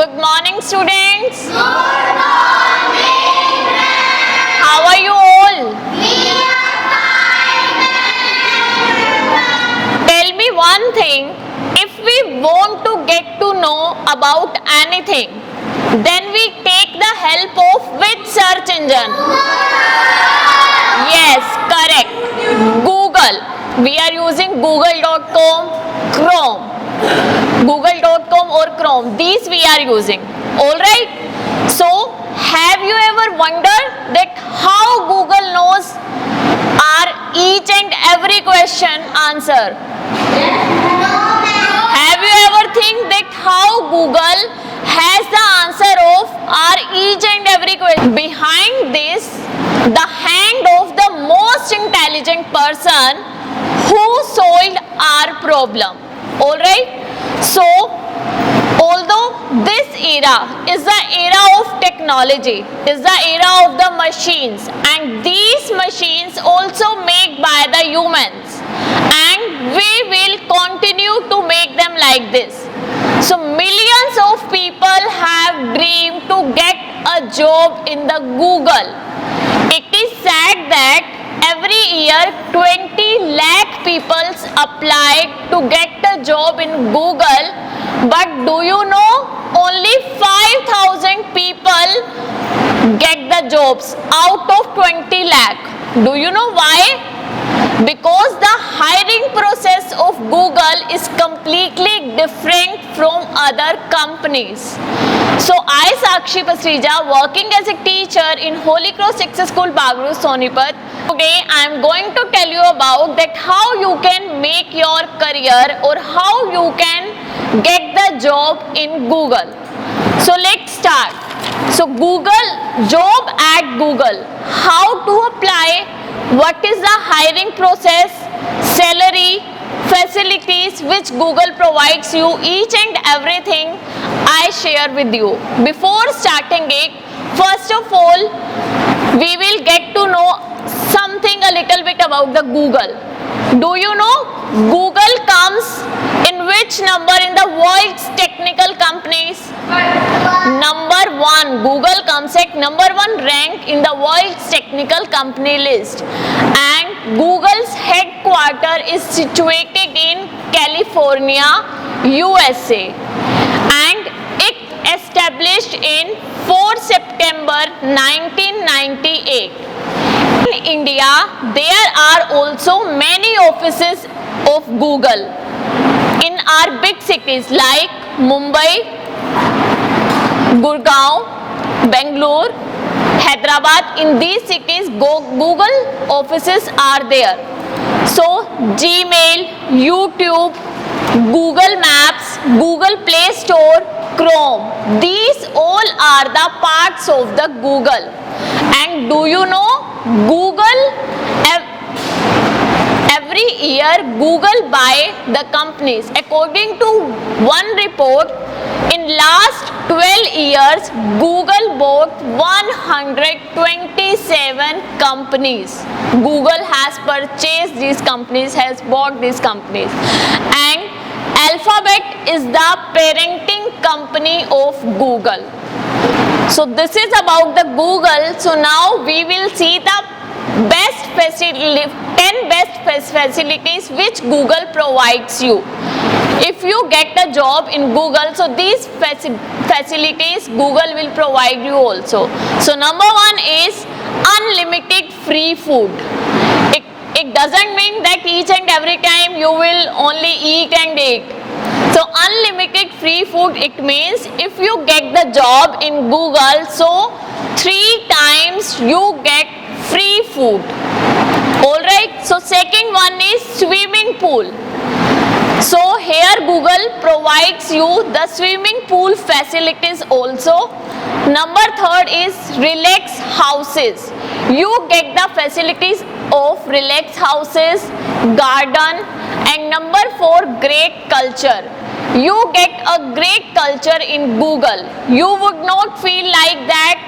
Good morning, students. Good morning. How are you all? We are fine. Tell me one thing. If we want to get to know about anything, then we take the help of which search engine? Yes, correct. Google. We are using google.com, Chrome. Google.com or Chrome. These we are using. Alright? So, have you ever wondered that how Google knows our each and every question answer? Have you ever think that how Google has the answer of our each and every question? Behind this, the hand of the most intelligent person who solved our problem. Alright? So, although this era is the era of technology, is the era of the machines, and these machines also made by the humans, and we will continue to make them like this. So millions of people have dreamed to get a job in the Google. It is said that every year 20 lakh people apply to get a job in Google, but do you know only 5,000 people get the jobs out of 20 lakh. Do you know why? Because the hiring process of Google is completely different from other companies. So I, Sakshi Pasrija, working as a teacher in Holy Cross Success School, Bagru, Sonipat. Today I am going to tell you about that how you can make your career or how you can get the job in Google. So let's start. So Google, job at Google, how to apply, what is the hiring process, salary, facilities which Google provides you, each and everything I share with you. Before starting it, first of all, we will get to know something a little bit about the Google. Do you know Google comes in which number in the world's technical companies? Number 1. Google comes at number 1 rank in the world's technical company list, and Google's headquarters is situated in California, USA, and it established in 4 September 1998. In India, there are also many offices of Google in our big cities like Mumbai, Gurgaon, Bangalore, Hyderabad. In these cities, Google offices are there. So, Gmail, YouTube, Google Maps, Google Play Store, Chrome, these all are the parts of the Google. And do you know Google, every year Google buy the companies. According to one report, in last 12 years, Google bought 127 companies. Google has purchased these companies, has bought these companies. And Alphabet is the parenting company of Google. So this is about the Google. So now we will see the 10 best facilities which Google provides you. If you get a job in Google, so these facilities Google will provide you also. So number 1 is unlimited free food. It doesn't mean that each and every time you will only eat and eat. So unlimited free food, it means if you get the job in Google, so 3 times you get free food. Alright, so second one is swimming pool. So here Google provides you the swimming pool facilities also. Number 3 is relax houses. You get the facilities of relax houses, garden, and number 4, great culture. You get a great culture in Google. You would not feel like that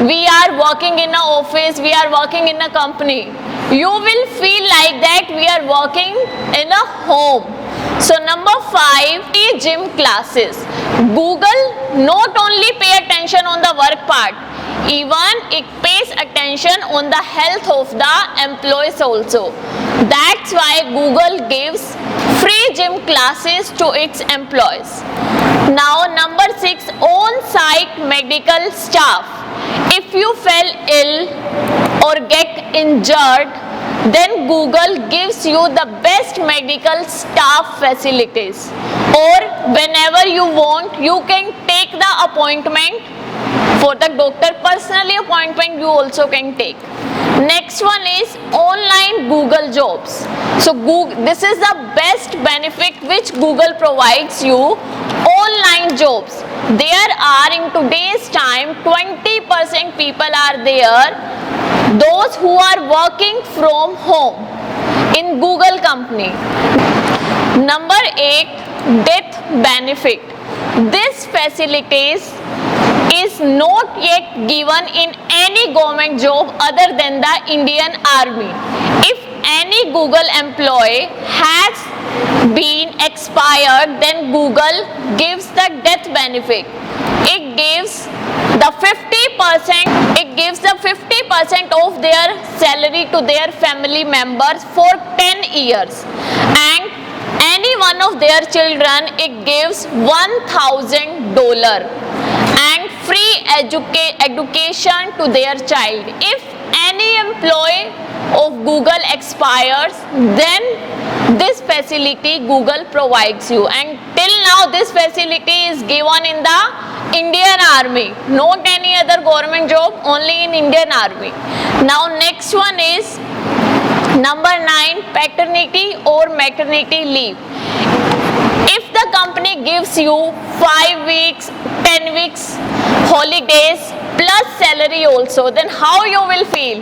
we are working in an office, we are working in a company. You will feel like that we are working in a home. So number 5, free gym classes. Google not only pay attention on the work part, even it pays attention on the health of the employees also. That's why Google gives free gym classes to its employees. Now number 6, on-site medical staff. If you fell ill or get injured, then Google gives you the best medical staff facilities, or whenever you want you can take the appointment for the doctor. Personally appointment you also can take. Next one is online Google Jobs. So this is the best benefit which Google provides you, online jobs. There are in today's time 20% people are there, those who are working from home in Google company. Number 8, death benefit. This facilities is not yet given in any government job other than the Indian Army. If any Google employee has been expired, then Google gives the death benefit. It gives the 50%, it gives the 50% of their salary to their family members for 10 years, and any one of their children it gives $1,000 and free education to their child. If any employee of Google expires, then this facility Google provides you, and till now this facility is given in the Indian Army, not any other government job, only in Indian Army. Now next one is number 9, paternity or maternity leave. If the company gives you 5 weeks, 10 weeks holidays plus salary also, then how you will feel?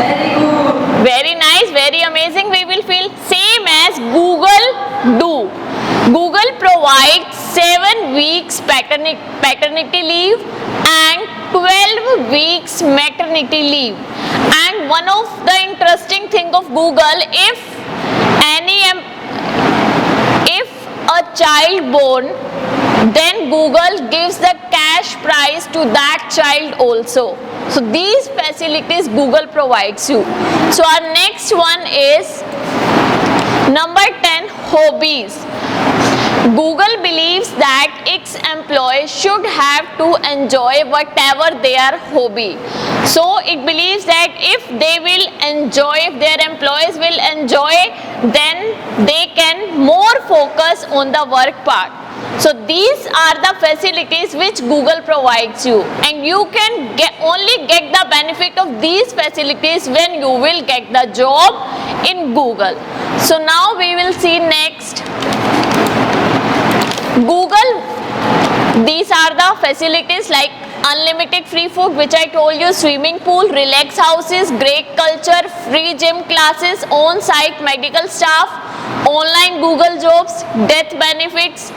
Very good. Very nice, very amazing. We will feel same as Google do. Google provides 7 weeks paternity leave and 12 weeks maternity leave. And one of the interesting thing of Google, if a child born, then Google gives the cash prize to that child also. So these facilities Google provides you. So our next one is number 10, hobbies. Google believes that its employees should have to enjoy whatever their hobby. So it believes that if they will enjoy, if their employees will enjoy, then they can more focus on the work part. So these are the facilities which Google provides you, and you can only get the benefit of these facilities when you will get the job in Google. So now we will see next. Google, these are the facilities like unlimited free food, which I told you, swimming pool, relax houses, great culture, free gym classes, on-site medical staff, online Google jobs, death benefits,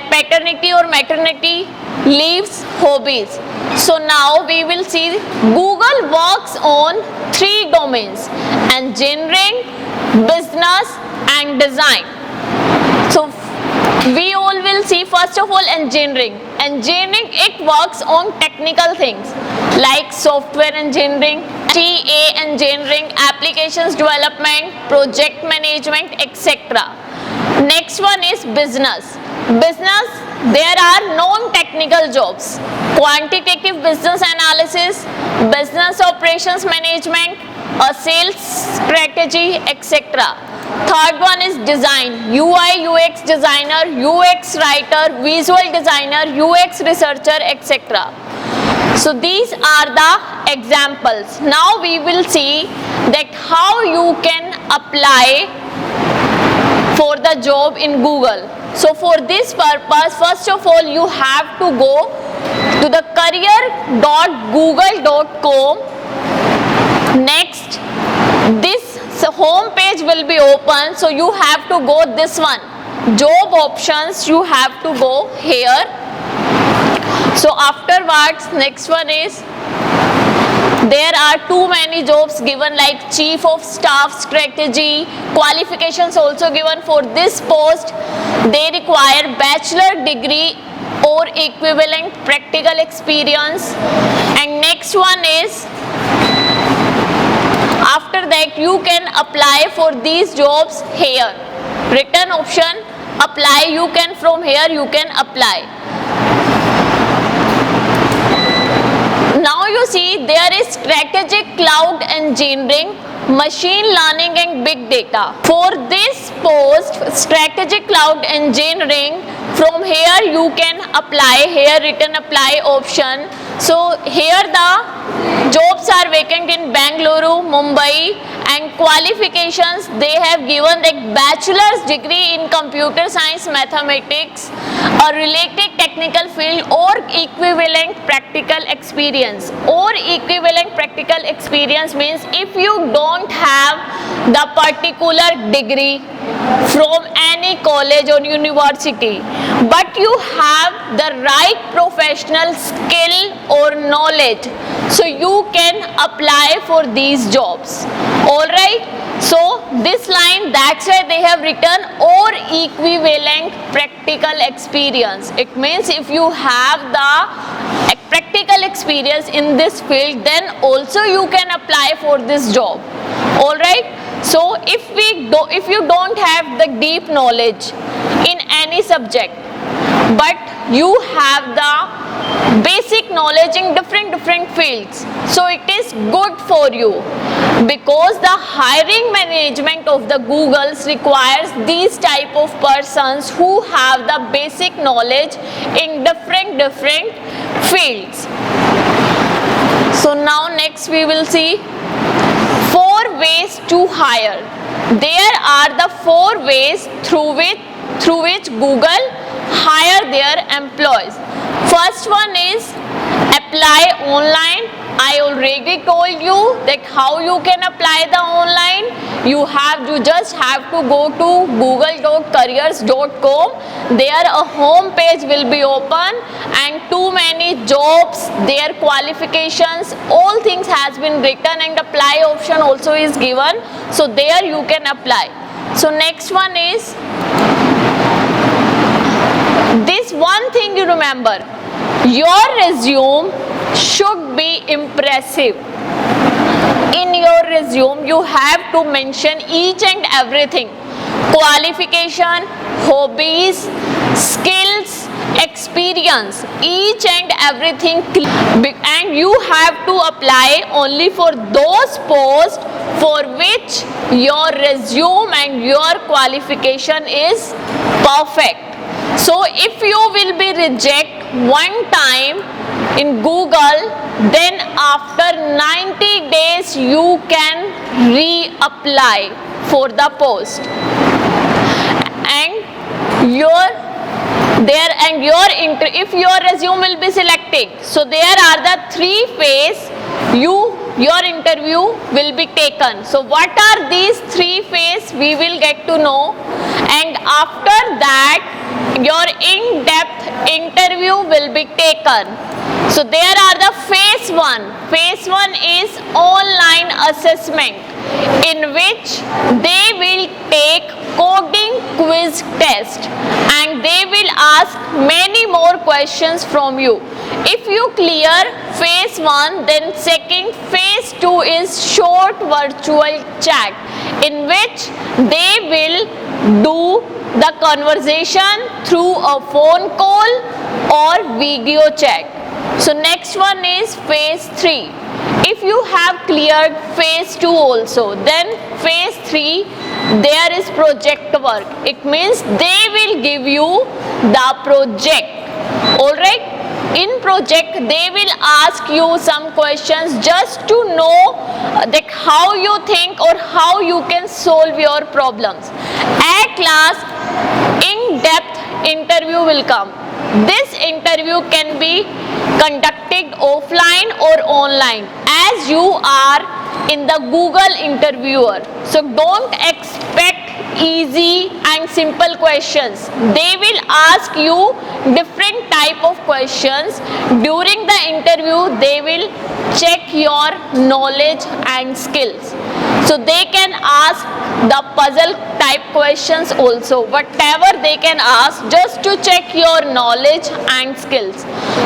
paternity or maternity leaves, hobbies. So now we will see Google works on 3 domains: engineering, business and design. So we all will see first of all engineering. Engineering, it works on technical things like software engineering, TA engineering, applications development, project management, etc. Next one is business. Business, there are non-technical jobs: quantitative business analysis, business operations management, a sales strategy, etc. Third one is design: UI UX designer, UX writer, visual designer, UX researcher, etc. So these are the examples. Now we will see that how you can apply for the job in Google. So for this purpose, first of all you have to go to the career.google.com. Next, this home page will be open, so you have to go this one, job options, you have to go here. So afterwards, next one is There are too many jobs given like Chief of Staff Strategy. Qualifications also given for this post. They require bachelor degree or equivalent practical experience. And next one is, after that you can apply for these jobs here. Written option, apply, you can from here you can apply. Now you see there is strategic cloud engineering, machine learning and big data. For this post, strategic cloud engineering, from here you can apply, here written apply option. So here the jobs are vacant in Bangalore, Mumbai, and qualifications they have given like bachelor's degree in computer science mathematics, a related technical field or equivalent practical experience. Or equivalent practical experience means if you don't have the particular degree from any college or university, but you have the right professional skill or knowledge, so you can apply for these jobs. Alright, so this line, that's why they have written or equivalent practical experience. It means if you have the practical experience in this field, then also you can apply for this job. Alright, so if you don't have the deep knowledge in any subject, but you have the basic knowledge in different fields, so it is good for you, because the hiring management of the Googles requires these type of persons who have the basic knowledge in different fields. So now next we will see 4 ways to hire. There are the 4 ways through which Google hire their employees. First one is apply online. I already told you that how you can apply the online. You just have to go to google.careers.com. There a home page will be open and too many jobs, their qualifications, all things has been written and apply option also is given. So there you can apply. So next one is, this one thing you remember, your resume should be impressive. In your resume you have to mention each and everything: qualification, hobbies, skills, experience, each and everything, and you have to apply only for those posts for which your resume and your qualification is perfect. So if you will be rejected one time in Google, then after 90 days you can reapply for the post, and if your resume will be selected, so there are the 3 phases your interview will be taken. So what are these 3 phases we will get to know, and after that your in-depth interview will be taken. So there are the phase 1. Phase 1 is online assessment, in which they will take coding quiz test and they will ask many more questions from you. If you clear phase 1, then second phase 2 is short virtual chat, in which they will do the conversation through a phone call or video chat. So next one is phase 3. If you have cleared phase 2 also, then phase 3 there is project work. It means they will give you the project. Alright? In project they will ask you some questions just to know that how you think or how you can solve your problems. At last, in-depth interview will come. This interview can be conducted offline or online as you are in the Google interviewer. So don't expect easy and simple questions. They will ask you different type of questions. During the interview, they will check your knowledge and skills. So they can ask the puzzle type questions also, whatever they can ask, just to check your knowledge and skills.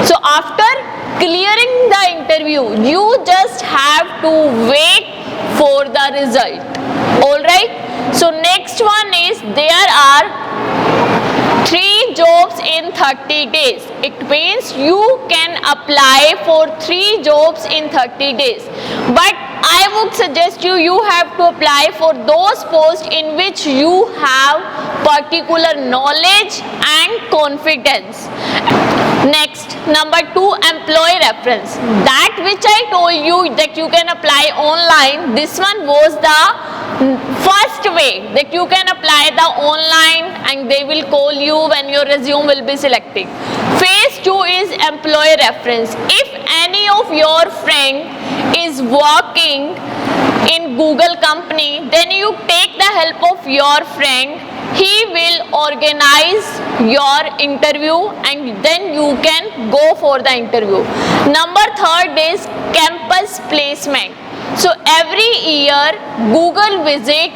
So after clearing the interview, you just have to wait for the result. Alright, so next one is there are 3 jobs in 30 days. It means you can apply for 3 jobs in 30 days. But I would suggest you have to apply for those posts in which you have particular knowledge and confidence. Next, number 2, employee reference. That which I told you that you can apply online, this one was the first way that you can apply the online and they will call you when your resume will be selected. Phase 2 is employee reference. If any of your friend is working in Google company, then you take the help of your friend. He will organize your interview and then you can go for the interview. Number 3 is campus placement. So every year Google visit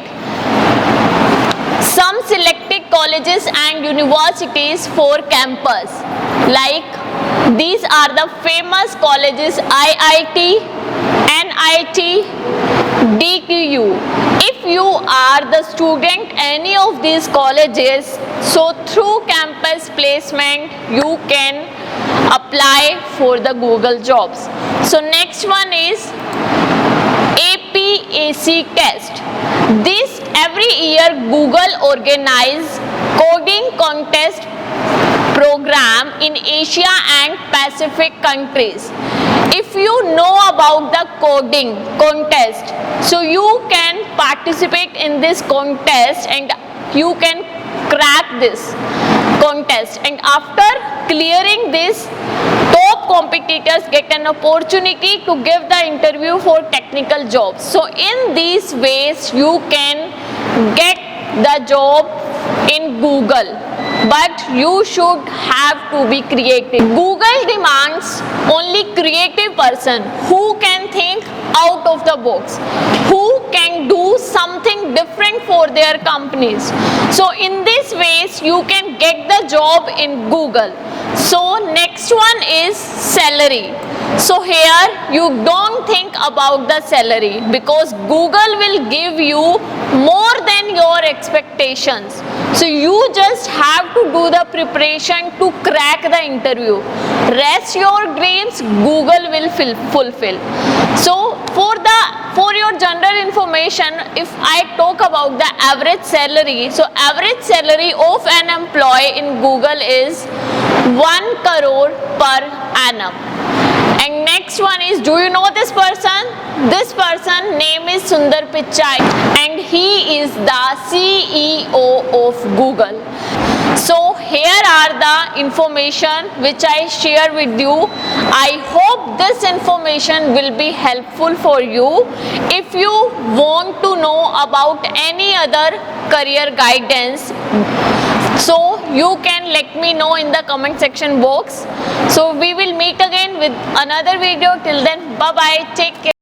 some selected colleges and universities for campus. Like these are the famous colleges: IIT, NIT, DQU. If you are the student any of these colleges, so through campus placement you can apply for the Google jobs. So next one is APAC test. This every year Google organize coding contest program in Asia and Pacific countries. If you know about the coding contest, so you can participate in this contest and you can crack this contest, and after clearing this, top competitors get an opportunity to give the interview for technical jobs. So in these ways you can get the job in Google, but you should have to be creative. Google demands only creative person who can think out of the box, who can do something different for their companies. So in this ways you can get the job in Google. So next one is salary. So here you don't think about the salary because Google will give you more than your expectations. So you just have to do the preparation to crack the interview. Rest your dreams Google will fulfill. So for your general information, if I talk about the average salary, so average salary of an employee in Google is 1 crore per annum. And next one is, do you know this person? This person name is Sundar Pichai and he is the CEO of Google. So here are the information which I share with you. I hope this information will be helpful for you. If you want to know about any other career guidance, so you can let me know in the comment section box. So we will meet again with another video. Till then, bye bye, take care.